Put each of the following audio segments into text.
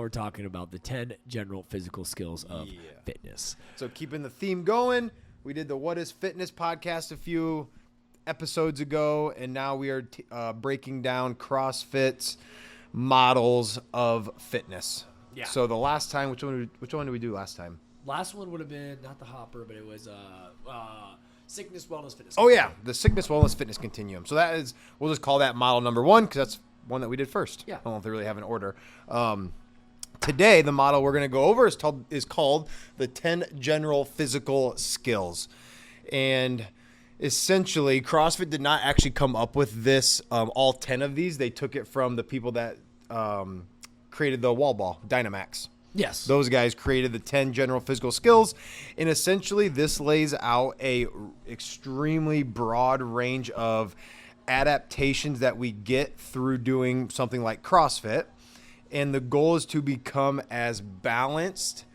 we're talking about the 10 general physical skills of fitness. So keeping the theme going, we did the What is Fitness podcast a few episodes ago, and now we are breaking down CrossFit's models of fitness. Yeah. So the last time, which one did we do last time? Last one would have been not the hopper, but it was sickness, wellness, fitness. Oh yeah, the sickness, wellness, fitness continuum. So that is, we'll just call that model number 1 because that's one that we did first. Yeah. I don't know if they really have an order. Today, the model we're going to go over is called the 10 general physical skills. And essentially, CrossFit did not actually come up with this, all 10 of these. They took it from the people that created the wall ball, Dynamax. Yes. Those guys created the 10 general physical skills. And essentially, this lays out a extremely broad range of adaptations that we get through doing something like CrossFit. And the goal is to become as balanced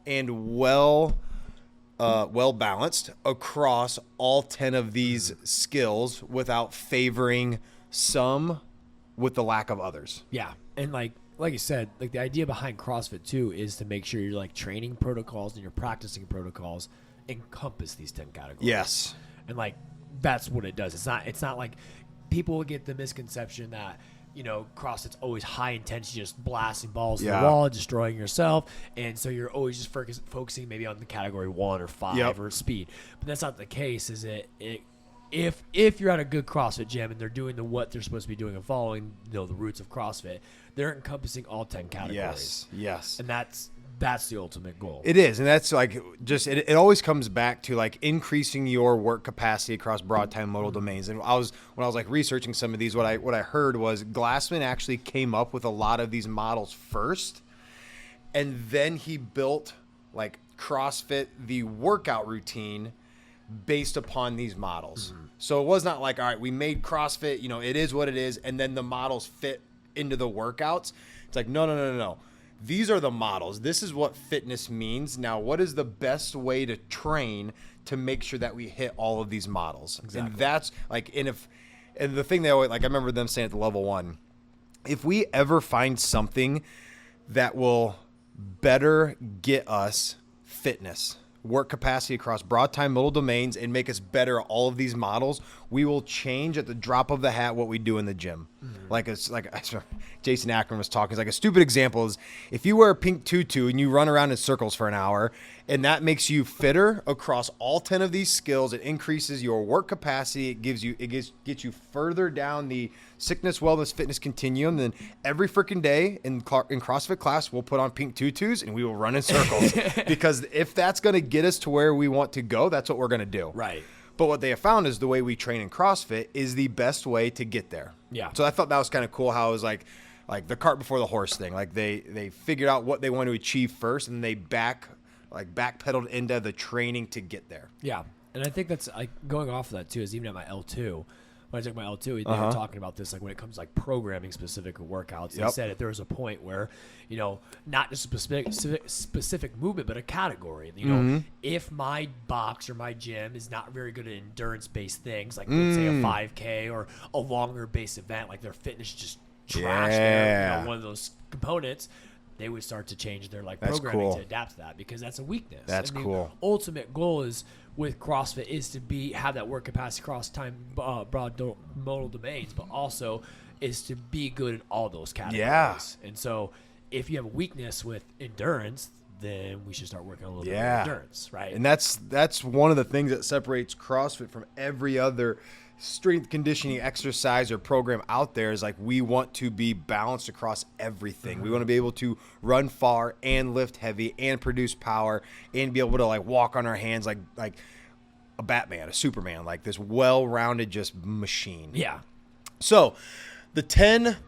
and well balanced across all 10 of these skills without favoring some with the lack of others. Yeah. And like you said, like the idea behind CrossFit too is to make sure your like training protocols and your practicing protocols encompass these 10 categories. Yes. And like that's what it does. It's not like people will get the misconception that, you know, CrossFit's always high intensity, just blasting balls to the wall, destroying yourself. And so you're always just focusing maybe on the category 1 or 5 or speed. But that's not the case, is it? If you're at a good CrossFit gym and they're doing what they're supposed to be doing and following, you know, the roots of CrossFit, they're encompassing all 10 categories. Yes. And that's the ultimate goal. It is. And that's like just, it always comes back to like increasing your work capacity across broad time modal domains. And when I was like researching some of these, what I heard was Glassman actually came up with a lot of these models first. And then he built like CrossFit, the workout routine based upon these models. Mm-hmm. So it was not like, all right, we made CrossFit, you know, it is what it is. And then the models fit into the workouts. It's like, no. These are the models. This is what fitness means. Now, what is the best way to train to make sure that we hit all of these models? Exactly. And that's like, and the thing they always, like, I remember them saying at the level 1, if we ever find something that will better get us fitness, work capacity across broad time modal domains, and make us better at all of these models, we will change at the drop of the hat what we do in the gym. Mm-hmm. Jason Ackerman was talking. It's like a stupid example is if you wear a pink tutu and you run around in circles for an hour, and that makes you fitter across all 10 of these skills, it increases your work capacity. It gets you further down the sickness, wellness, fitness continuum. Then every freaking day in CrossFit class, we'll put on pink tutus and we will run in circles because if that's going to get us to where we want to go, that's what we're going to do. Right. But what they have found is the way we train in CrossFit is the best way to get there. Yeah. So I thought that was kind of cool how it was like the cart before the horse thing. Like they figured out what they want to achieve first, and they backpedaled into the training to get there. Yeah. And I think that's like going off of that too, is even at my L2, when I took my L2, they were talking about this, like when it comes to like programming specific workouts. They said that there was a point where, you know, not just a specific movement, but a category. You know, if my box or my gym is not very good at endurance-based things, like let's say a 5K or a longer-based event, like their fitness just trash their, you know, one of those components, they would start to change their like programming to adapt to that, because that's a weakness. That's cool. The ultimate goal is with CrossFit is to have that work capacity across time, broad modal domains, but also is to be good in all those categories. Yeah. And so if you have a weakness with endurance, then we should start working on a little bit of endurance, right? And that's one of the things that separates CrossFit from every other strength conditioning exercise or program out there, is like we want to be balanced across everything. Mm-hmm. We want to be able to run far and lift heavy and produce power and be able to like walk on our hands like a Batman, a Superman, like this well-rounded just machine. Yeah. So the 10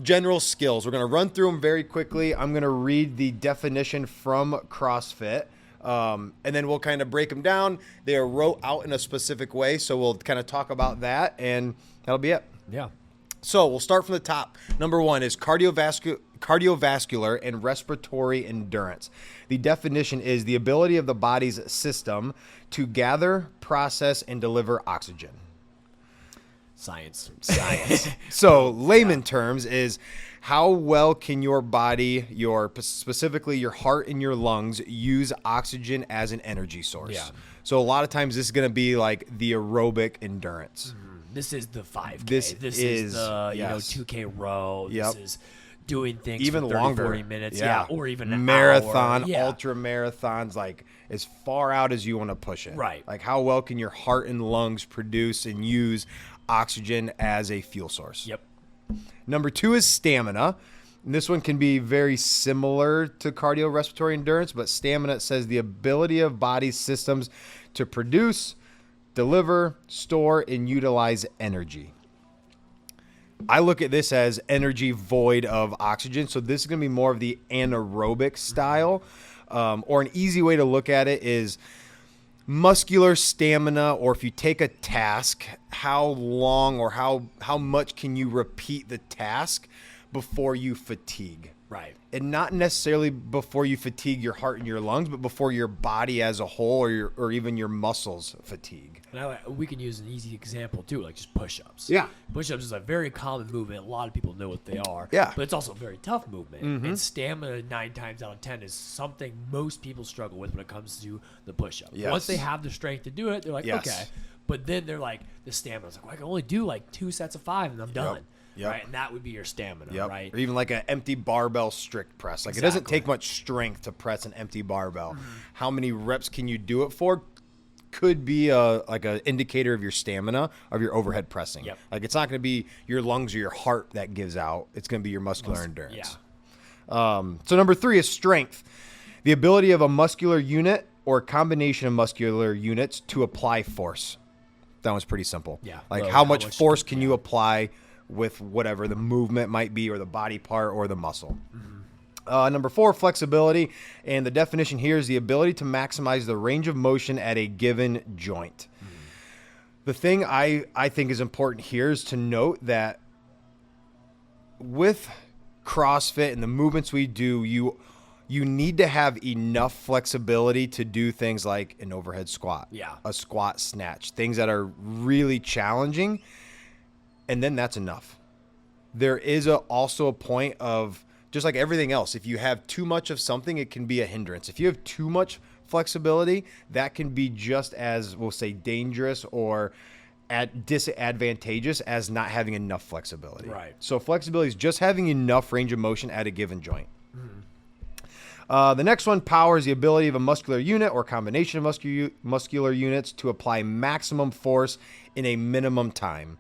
general skills, we're going to run through them very quickly. I'm going to read the definition from CrossFit. And then we'll kind of break them down. They are wrote out in a specific way, so we'll kind of talk about that, and that'll be it. Yeah. So we'll start from the top. Number 1 is cardiovascular and respiratory endurance. The definition is the ability of the body's system to gather, process, and deliver oxygen. Science. So layman terms is how well can your body, specifically your heart and your lungs, use oxygen as an energy source? Yeah. So a lot of times this is going to be like the aerobic endurance. This is the 5K. This is the yes. 2K row. Yep. This is doing things even for 30, longer 40 minutes. Yeah. Or even an marathon, hour. Yeah. ultra marathons, like as far out as you want to push it. Right. Like how well can your heart and lungs produce and use oxygen as a fuel source? Yep. Number 2 is stamina. And this one can be very similar to cardiorespiratory endurance, but stamina says the ability of body systems to produce, deliver, store, and utilize energy. I look at this as energy void of oxygen. So this is going to be more of the anaerobic style. Or an easy way to look at it is muscular stamina, or if you take a task, how long or how much can you repeat the task before you fatigue? Right. And not necessarily before you fatigue your heart and your lungs, but before your body as a whole, or even your muscles fatigue. Now, we can use an easy example too, like just push-ups. Yeah. Push-ups is a very common movement. A lot of people know what they are. Yeah. But it's also a very tough movement. And stamina 9 times out of 10 is something most people struggle with when it comes to the push-up. Yes. Once they have the strength to do it, they're like, Yes. okay. But then they're like, the stamina's like, well, I can only do like 2 sets of 5 and I'm done. Yep. Right. And that would be your stamina. Yep. Right. Or even like an empty barbell strict press. Like it doesn't take much strength to press an empty barbell. How many reps can you do it for? Could be like an indicator of your stamina, of your overhead pressing. Yep. Like it's not going to be your lungs or your heart that gives out. It's going to be your muscular endurance. Yeah. So number 3 is strength. The ability of a muscular unit or a combination of muscular units to apply force. That one's pretty simple. Yeah. Like Well, how much force can you apply with whatever the movement might be, or the body part, or the muscle. Number 4, flexibility. And the definition here is the ability to maximize the range of motion at a given joint. The thing I think is important here is to note that with CrossFit and the movements we do, you need to have enough flexibility to do things like an overhead squat, a squat snatch, things that are really challenging. And then that's enough. There is also a point of, just like everything else, if you have too much of something, it can be a hindrance. If you have too much flexibility, that can be just as, we'll say, dangerous or disadvantageous as not having enough flexibility. Right. So flexibility is just having enough range of motion at a given joint. The next one, power, is the ability of a muscular unit or combination of muscular units to apply maximum force in a minimum time.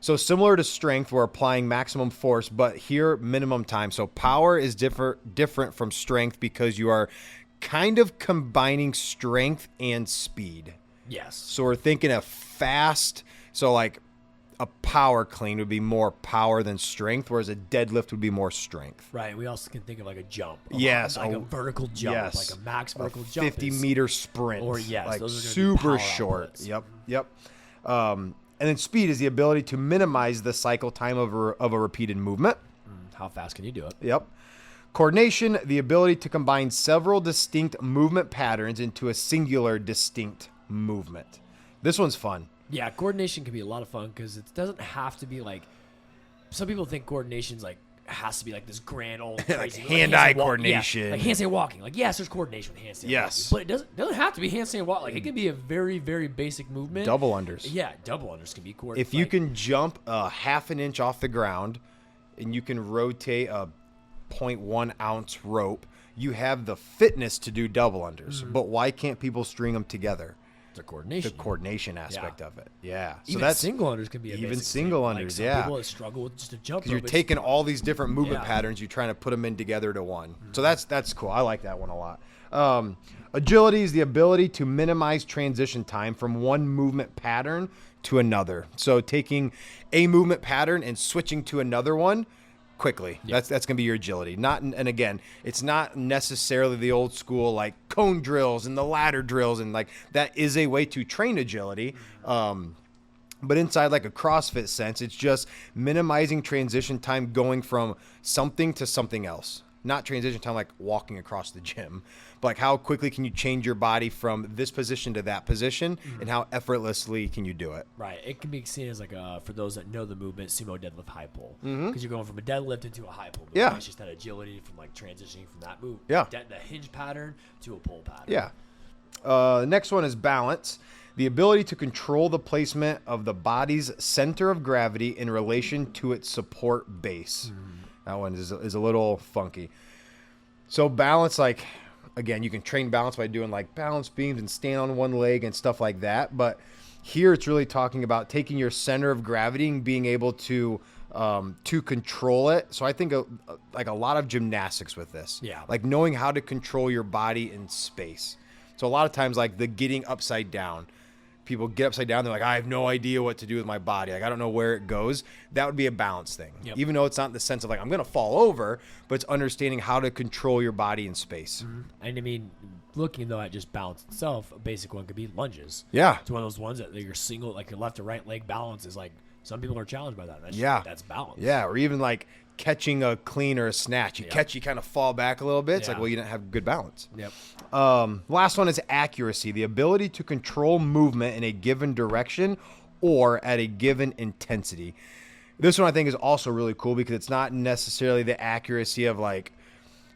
So similar to strength, we're applying maximum force, but here minimum time. So power is different from strength because you are kind of combining strength and speed. Yes. So we're thinking of fast. So like a power clean would be more power than strength, whereas a deadlift would be more strength. Right. We also can think of like a jump. Yes. Like a vertical jump. Yes. Like a max vertical jump. 50-meter sprint. Or yes. Like those are super power short. outputs. Yep. And then speed is the ability to minimize the cycle time of a repeated movement. How fast can you do it? Yep. Coordination, the ability to combine several distinct movement patterns into a singular distinct movement. This one's fun. Yeah, coordination can be a lot of fun because it doesn't have to be like, some people think coordination's like, has to be like this grand old crazy hand-eye coordination. Yeah, like handstand walking. Like yes, there's coordination with handstand Yes. walking, but it doesn't have to be handstand walking. Like it can be a very, very basic movement. Double unders. Yeah, double unders can be coordinated. If you can jump a half an inch off the ground and you can rotate a 0.1 ounce rope, you have the fitness to do double unders. But why can't people string them together? the coordination aspect of it. Yeah. So even that's single unders can be a even basic single thing. Like unders. some Yeah. people that struggle with just a jump Because you're rope, it's- taking all these different movement Yeah. patterns, you're trying to put them in together to one. So that's cool. I like that one a lot. Agility is the ability to minimize transition time from one movement pattern to another. So taking a movement pattern and switching to another one quickly. That's going to be your agility. And again, it's not necessarily the old school like cone drills and the ladder drills, and like that is a way to train agility. But inside like a CrossFit sense, it's just minimizing transition time going from something to something else. not transition time like walking across the gym, but like how quickly can you change your body from this position to that position, and how effortlessly can you do it? Right. It can be seen as like for those that know the movement, sumo deadlift high pull, because you're going from a deadlift into a high pull movement. Yeah. It's just that agility from like transitioning from that move, Yeah. the hinge pattern to a pull pattern. Yeah. The next one is balance. The ability to control the placement of the body's center of gravity in relation to its support base. That one is a little funky. So balance, like, again, you can train balance by doing like balance beams and stand on one leg and stuff like that. But here it's really talking about taking your center of gravity and being able to control it. So I think like a lot of gymnastics with this. Yeah. Like knowing how to control your body in space. So a lot of times, like the getting upside down, people get upside down. They're like, I have no idea what to do with my body. Like, I don't know where it goes. That would be a balance thing. Yep. Even though it's not in the sense of like, I'm going to fall over, but it's understanding how to control your body in space. And I mean, looking though at just balance itself, a basic one could be lunges. Yeah. It's one of those ones that your single, like your left to right leg balance is like, some people are challenged by that. That's balance. Yeah. Or even like catching a clean or a snatch. You catch, you kind of fall back a little bit. It's like, well, you didn't have good balance. Yep. Last one is accuracy, the ability to control movement in a given direction or at a given intensity. This one I think is also really cool because it's not necessarily the accuracy of like,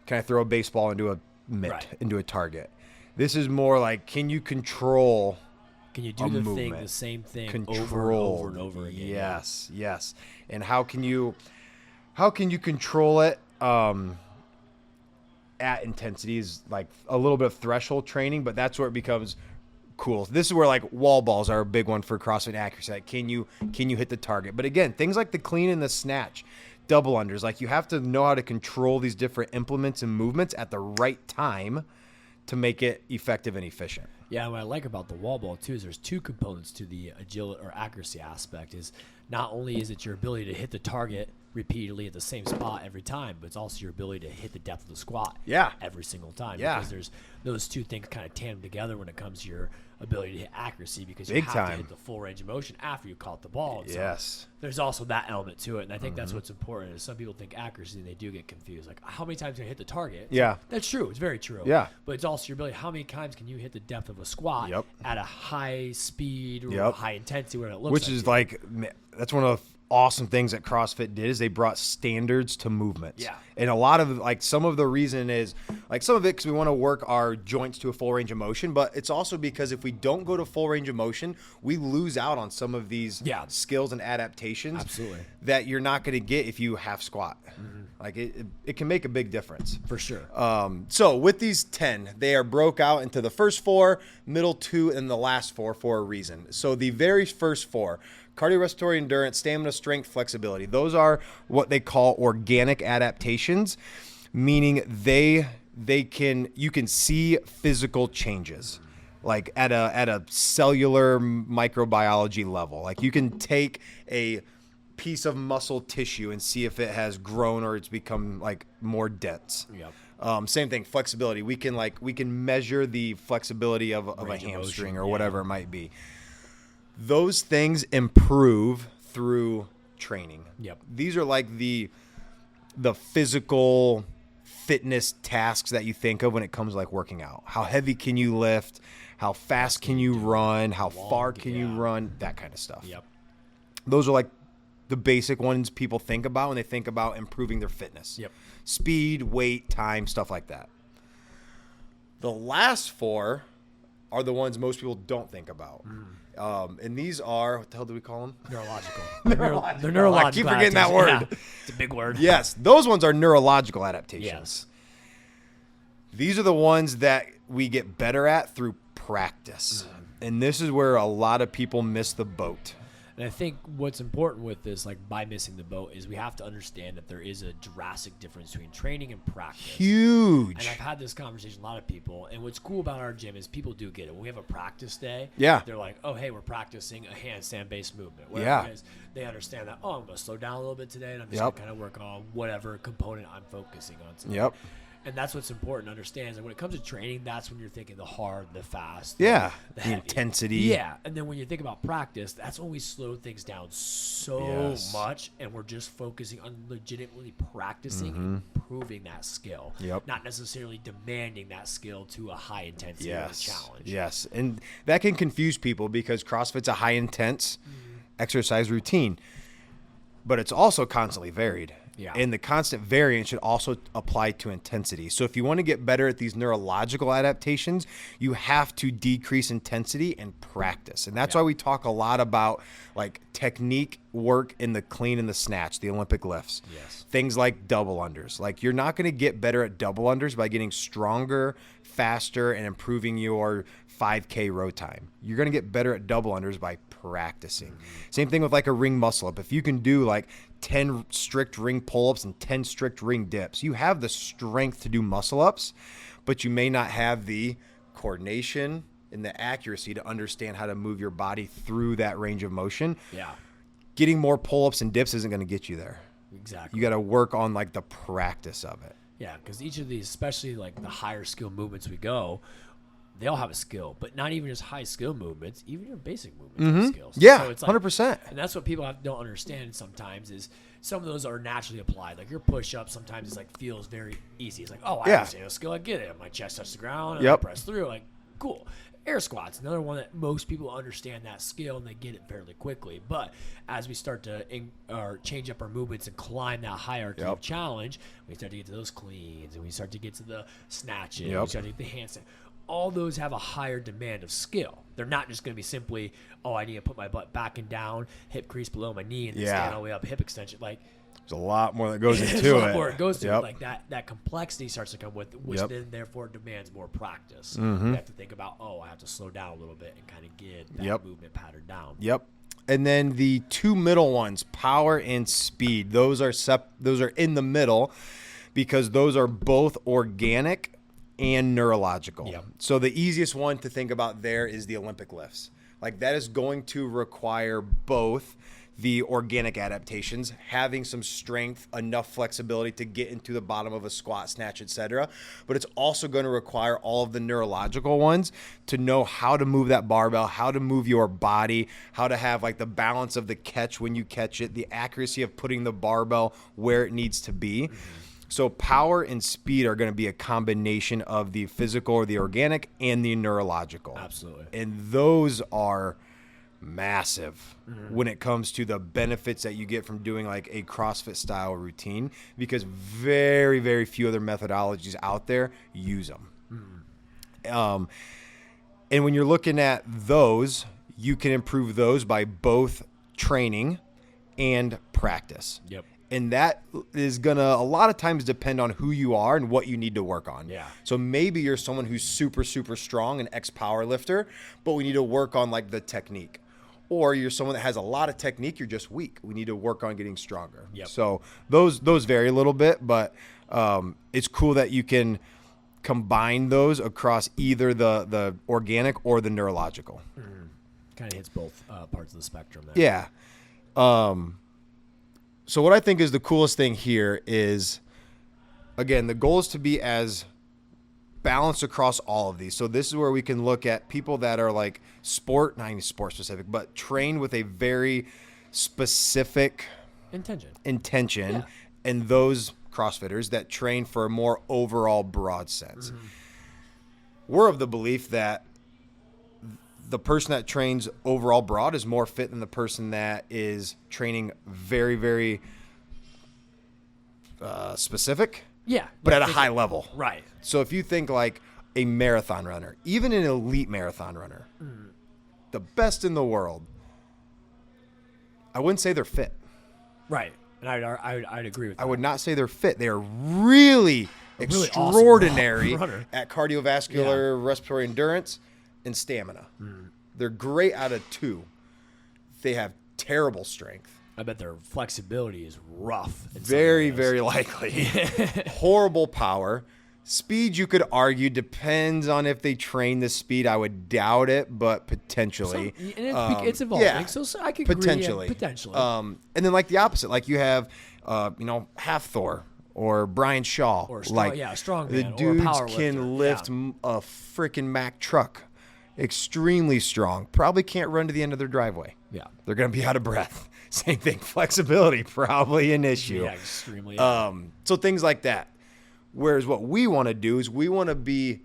can I throw a baseball into a mitt, into a target? This is more like, can you control? Can you do the same thing over and over again? Yes, yes. And how can you control it at intensity is like a little bit of threshold training, but that's where it becomes cool. This is where like wall balls are a big one for CrossFit accuracy. Like, can you hit the target? But again, things like the clean and the snatch, double unders, like you have to know how to control these different implements and movements at the right time to make it effective and efficient. Yeah, what I like about the wall ball too is there's two components to the agility or accuracy aspect. Is not only is it your ability to hit the target repeatedly at the same spot every time, but it's also your ability to hit the depth of the squat every single time. Because there's those two things kind of tandem together when it comes to your ability to hit accuracy, because you have to hit the full range of motion after you caught the ball. And so there's also that element to it, and I think that's what's important. Is some people think accuracy and they do get confused. Like, how many times can I hit the target? Yeah. That's true. It's very true. Yeah. But it's also your ability. How many times can you hit the depth of a squat at a high speed or a high intensity where it looks Which is like, that's one of the awesome things that CrossFit did is they brought standards to movements. Yeah. And a lot of like some of the reason is like some of it because we want to work our joints to a full range of motion, but it's also because if we don't go to full range of motion, we lose out on some of these skills and adaptations that you're not going to get if you half squat. Like it can make a big difference. For sure. So with these 10, they are broke out into the first 4, middle 2, and the last 4 for a reason. So the very first 4, cardiorespiratory endurance, stamina, strength, flexibility. Those are what they call organic adaptations, meaning you can see physical changes, like at a cellular microbiology level. Like you can take a piece of muscle tissue and see if it has grown or it's become like more dense. Same thing, flexibility. We can measure the flexibility of a hamstring or whatever it might be. Those things improve through training. These are like the physical fitness tasks that you think of when it comes to like working out. How heavy can you lift? How fast can you run? How far can you run? That kind of stuff. Those are like the basic ones people think about when they think about improving their fitness. Speed, weight, time, stuff like that. The last 4 are the ones most people don't think about. And these are, what the hell do we call them? Neurological. They're neurological. I keep forgetting that word. Yeah, it's a big word. Yes, those ones are neurological adaptations. These are the ones that we get better at through practice. And this is where a lot of people miss the boat. And I think what's important with this, like by missing the boat, is we have to understand that there is a drastic difference between training and practice. Huge. And I've had this conversation with a lot of people. And what's cool about our gym is people do get it. When we have a practice day, they're like, oh, hey, we're practicing a handstand-based movement. Whereas they understand that, oh, I'm going to slow down a little bit today, and I'm just going to kind of work on whatever component I'm focusing on today. And that's what's important to understand is that when it comes to training, that's when you're thinking the hard, the fast, the heavy. intensity. Yeah, and then when you think about practice, that's when we slow things down so Yes. much, and we're just focusing on legitimately practicing and improving that skill. Yep. Not necessarily demanding that skill to a high intensity or a challenge. Yes, and that can confuse people because CrossFit's a high intense exercise routine, but it's also constantly varied. Yeah. And the constant variance should also apply to intensity. So if you want to get better at these neurological adaptations, you have to decrease intensity and practice. And that's why we talk a lot about like technique work in the clean and the snatch, the Olympic lifts. Yes. Things like double unders. Like you're not going to get better at double unders by getting stronger, faster, and improving your 5K row time. You're going to get better at double unders by practicing. Same thing with like a ring muscle up. If you can do like 10 strict ring pull-ups and 10 strict ring dips, you have the strength to do muscle ups, but you may not have the coordination and the accuracy to understand how to move your body through that range of motion. Yeah. Getting more pull-ups and dips isn't going to get you there. Exactly. You got to work on like the practice of it. Yeah, because each of these, especially like the higher skill movements we go, they all have a skill, but not even just high skill movements, even your basic movements have skills. Yeah, so it's like, 100%. And that's what people don't understand sometimes is some of those are naturally applied. Like your push-up sometimes it's like feels very easy. It's like, oh, I understand a skill. I get it. My chest touches the ground and I press through. Like, cool. Air squats, another one that most people understand that skill and they get it fairly quickly. But as we start to change up our movements and climb that hierarchy of challenge, we start to get to those cleans and we start to get to the snatches, we start to get the handstand. All those have a higher demand of skill. They're not just going to be simply, oh, I need to put my butt back and down, hip crease below my knee, and then stand all the way up, hip extension. Like, there's a lot more that goes into there's a lot it. more it goes to. Like that complexity starts to come with, which then therefore demands more practice. You have to think about, oh, I have to slow down a little bit and kind of get that movement pattern down. And then the two middle ones, power and speed, those are in the middle because those are both organic and neurological. So the easiest one to think about there is the Olympic lifts. Like that is going to require both the organic adaptations, having some strength, enough flexibility to get into the bottom of a squat, snatch, etc. But it's also going to require all of the neurological ones to know how to move that barbell, how to move your body, how to have like the balance of the catch when you catch it, the accuracy of putting the barbell where it needs to be. So power and speed are going to be a combination of the physical or the organic and the neurological. Absolutely. And those are massive when it comes to the benefits that you get from doing like a CrossFit style routine, because very, very few other methodologies out there use them. And when you're looking at those, you can improve those by both training and practice. And that is going to a lot of times depend on who you are and what you need to work on. So maybe you're someone who's super, super strong, an ex-power lifter, but we need to work on like the technique. Or you're someone that has a lot of technique, you're just weak. We need to work on getting stronger. So those vary a little bit, but it's cool that you can combine those across either the organic or the neurological. Kind of hits both parts of the spectrum there. So what I think is the coolest thing here is, again, the goal is to be as balanced across all of these. So this is where we can look at people that are like not even sport specific, but train with a very specific intention, and those CrossFitters that train for a more overall broad sense. We're of the belief that the person that trains overall broad is more fit than the person that is training very, very specific. But at a high level. So if you think like a marathon runner, even an elite marathon runner, the best in the world, I wouldn't say they're fit. And I'd agree with that. I would not say they're fit. They are really extraordinary awesome at cardiovascular, respiratory endurance, and stamina. They're great out of two. They have terrible strength. I bet their flexibility is rough. Very, very likely. Horrible power. Speed, you could argue, depends on if they train the speed. I would doubt it, but potentially. It's evolving, so I could potentially. Potentially. And then like the opposite, like you have, half Thor or Brian Shaw. Or strong the man, or a dudes power can lifter. lift a freaking Mack truck. Extremely strong. Probably can't run to the end of their driveway. Yeah. They're going to be out of breath. Same thing. Flexibility, probably an issue. Yeah, extremely. So things like that. Whereas what we want to do is we want to be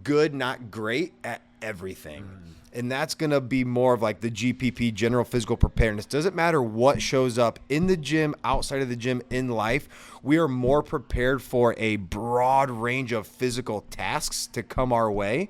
good, not great at everything. And that's going to be more of like the GPP, general physical preparedness. Doesn't matter what shows up in the gym, outside of the gym, in life. We are more prepared for a broad range of physical tasks to come our way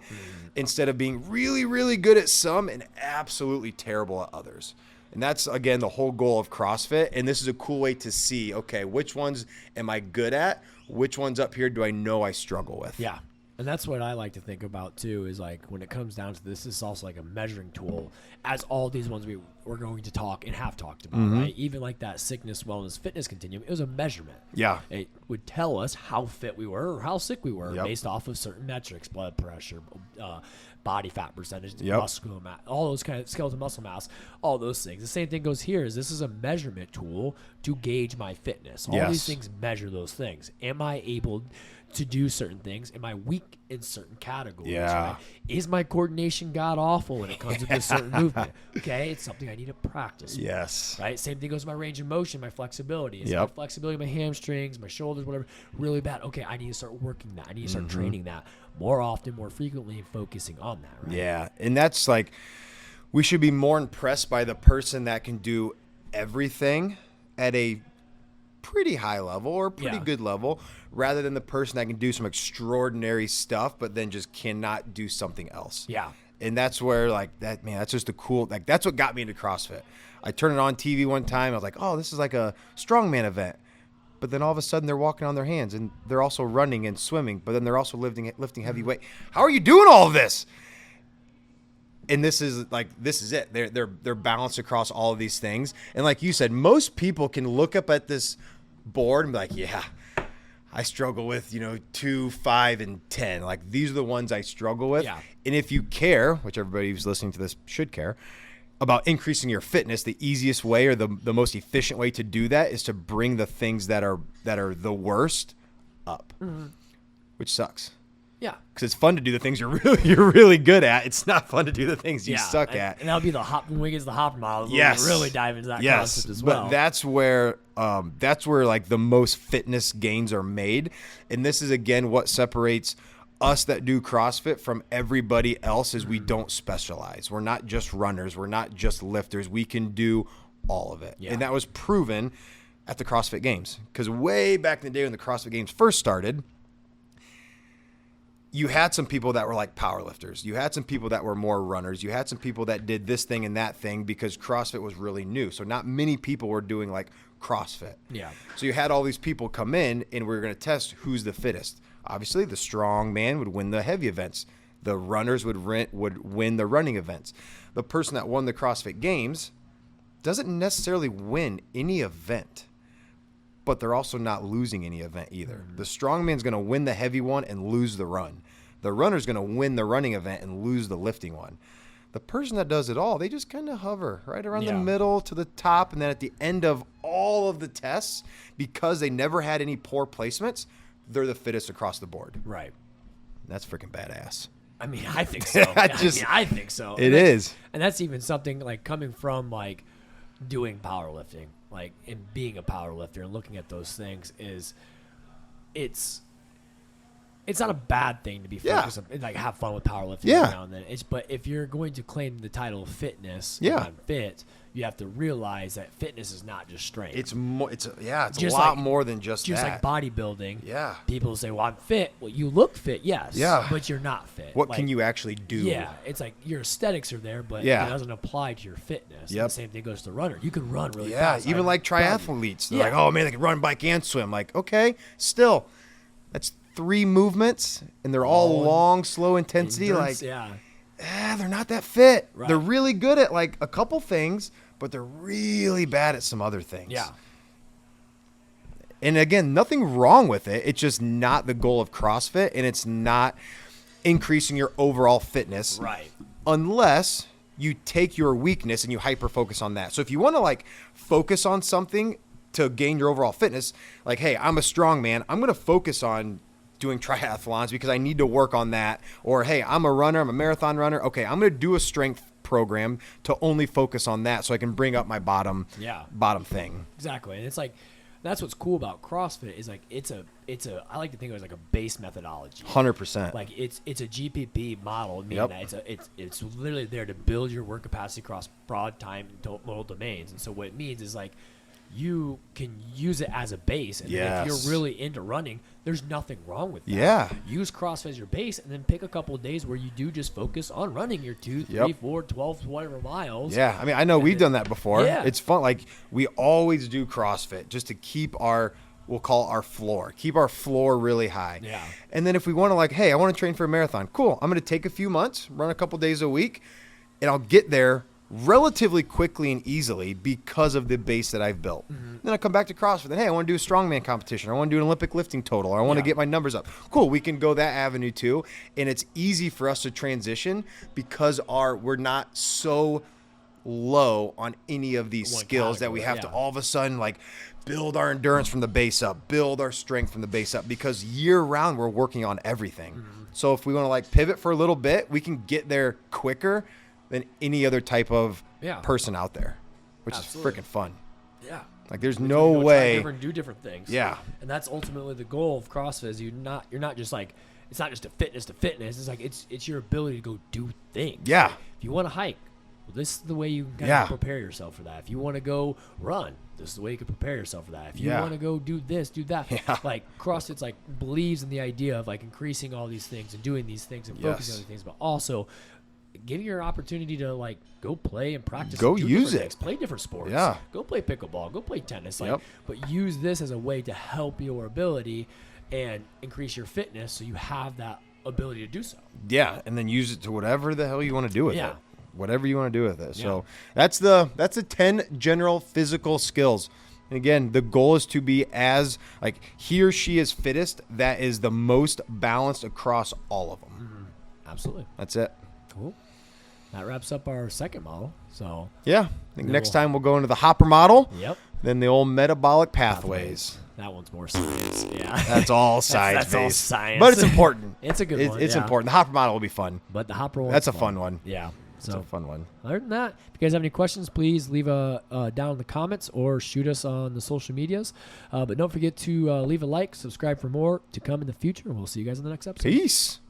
instead of being really, really good at some and absolutely terrible at others. And that's, again, the whole goal of CrossFit. And this is a cool way to see, okay, which ones am I good at? Which ones up here do I know I struggle with? Yeah. And that's what I like to think about, too, is like when it comes down to this is also like a measuring tool, as all these ones we're going to talk and have talked about, right? Even like that sickness, wellness, fitness continuum, it was a measurement. Yeah. It would tell us how fit we were or how sick we were Yep. based off of certain metrics, blood pressure, body fat percentage, Yep. muscular mass, all those kind of skeletal muscle mass, all those things. The same thing goes here is this is a measurement tool to gauge my fitness. All these things measure those things. Am I able to do certain things? Am I weak in certain categories? Yeah. Right? Is my coordination god awful when it comes to this certain movement? Okay, it's something I need to practice. Yes. Right. Same thing goes with my range of motion, my flexibility. Is my Yep. flexibility, my hamstrings, my shoulders, whatever, really bad? Okay, I need to start working that. I need to start training that more often, more frequently, and focusing on that. Right. Yeah. And that's like, we should be more impressed by the person that can do everything at a pretty high level or pretty good level, rather than the person that can do some extraordinary stuff but then just cannot do something else. Yeah. And that's where, like, that, man, that's just a cool, like, that's what got me into CrossFit. I turned it on TV one time. I was like, oh, this is like a strongman event. But then all of a sudden they're walking on their hands and they're also running and swimming, but then they're also lifting heavy weight. How are you doing all of this? And this is it. They're balanced across all of these things. And like you said, most people can look up at this board and be like, yeah, I struggle with, 2, 5, and 10. Like, these are the ones I struggle with. Yeah. And if you care, which everybody who's listening to this should care, about increasing your fitness, the easiest way or the most efficient way to do that is to bring the things that are the worst up, which sucks. Yeah. Because it's fun to do the things you're really good at. It's not fun to do the things you suck at. And that'll be when we get to the hop model. Yes. We'll really dive into that concept as well. But that's where like the most fitness gains are made. And this is, again, what separates us that do CrossFit from everybody else is we don't specialize. We're not just runners. We're not just lifters. We can do all of it. Yeah. And that was proven at the CrossFit Games. Because way back in the day when the CrossFit Games first started, you had some people that were like powerlifters. You had some people that were more runners. You had some people that did this thing and that thing because CrossFit was really new. So not many people were doing like CrossFit. Yeah. So you had all these people come in and we were going to test who's the fittest. Obviously, the strong man would win the heavy events. The runners would win the running events. The person that won the CrossFit Games doesn't necessarily win any event, but they're also not losing any event either. The strongman's going to win the heavy one and lose the run. The runner's going to win the running event and lose the lifting one. The person that does it all, they just kind of hover right around the middle to the top, and then at the end of all of the tests, because they never had any poor placements, they're the fittest across the board. Right. That's freaking badass. I mean, I think so. I think so. It is. And that's even something like coming from like doing powerlifting, like and being a powerlifter and looking at those things it's not a bad thing to be focused on, like have fun with powerlifting now and then. But if you're going to claim the title of fitness, I'm fit, you have to realize that fitness is not just strength. It's more. It's just a like, lot more than just that. Just like bodybuilding. Yeah. People say, "Well, I'm fit." Well, you look fit, yes. Yeah. But you're not fit. What can you actually do? Yeah. It's like your aesthetics are there, but it doesn't apply to your fitness. Yep. And the same thing goes to runner. You can run really Yeah. fast. Even like triathletes, they're like, "Oh man, they can run, bike, and swim." Like, okay, still, that's 3 movements, and they're all long, slow intensity. Endurance, they're not that fit. Right. They're really good at like a couple things, but they're really bad at some other things. Yeah. And again, nothing wrong with it. It's just not the goal of CrossFit, and it's not increasing your overall fitness. Right. Unless you take your weakness and you hyper focus on that. So if you want to like focus on something to gain your overall fitness. Like, hey, I'm a strong man. I'm going to focus on doing triathlons because I need to work on that. Or, hey, I'm a runner. I'm a marathon runner. Okay, I'm going to do a strength program to only focus on that so I can bring up my bottom thing. Exactly. And it's like, that's what's cool about CrossFit is like it's a I like to think of it as like a base methodology. 100%. Like it's a GPP model, meaning that it's literally there to build your work capacity across broad time modal domains. And so what it means is like you can use it as a base, and then if you're really into running, there's nothing wrong with that. Yeah. Use CrossFit as your base, and then pick a couple of days where you do just focus on running your 2, 3, 4, 12, whatever miles. Yeah, I mean, I know we've done that before. Yeah. It's fun. Like, we always do CrossFit just to keep our, we'll call our floor, keep our floor really high. Yeah. And then if we want to like, hey, I want to train for a marathon, cool. I'm going to take a few months, run a couple days a week, and I'll get there relatively quickly and easily because of the base that I've built. Then I come back to CrossFit. Then, hey, I want to do a strongman competition. Or I want to do an Olympic lifting total. Or I want to get my numbers up. Cool, we can go that avenue too. And it's easy for us to transition because we're not so low on any of these skills that we have to all of a sudden like build our endurance from the base up, build our strength from the base up, because year round we're working on everything. So if we want to like pivot for a little bit, we can get there quicker than any other type of person out there, which is freaking fun. Yeah. Like there's no way. Do different things. Yeah. And that's ultimately the goal of CrossFit is you're not just like, it's not just a fitness to fitness. It's like, it's your ability to go do things. Yeah. Like, if you want to hike, well, this is the way you can prepare yourself for that. If you want to go run, this is the way you can prepare yourself for that. If you want to go do this, do that. Like CrossFit's like believes in the idea of like increasing all these things and doing these things and focusing on these things, but also give you an opportunity to like go play and practice. Go use it. Things, play different sports. Yeah. Go play pickleball. Go play tennis. Like, but use this as a way to help your ability and increase your fitness, so you have that ability to do so. Yeah, and then use it to whatever the hell you want to do with it. Whatever you want to do with it. Yeah. So that's the 10 general physical skills. And again, the goal is to be as like he or she is fittest that is the most balanced across all of them. Absolutely. That's it. Cool. That wraps up our second model. So yeah, I think next time we'll go into the hopper model. Yep. Then the old metabolic pathways. That one's more science. Yeah. That's all science. That's all science. But it's important. It's a good one. It's important. The hopper model will be fun. But the hopper one. That's a fun one. Yeah. So, it's a fun one. Other than that, if you guys have any questions, please leave a down in the comments or shoot us on the social medias. But don't forget to leave a like, subscribe for more to come in the future. We'll see you guys in the next episode. Peace.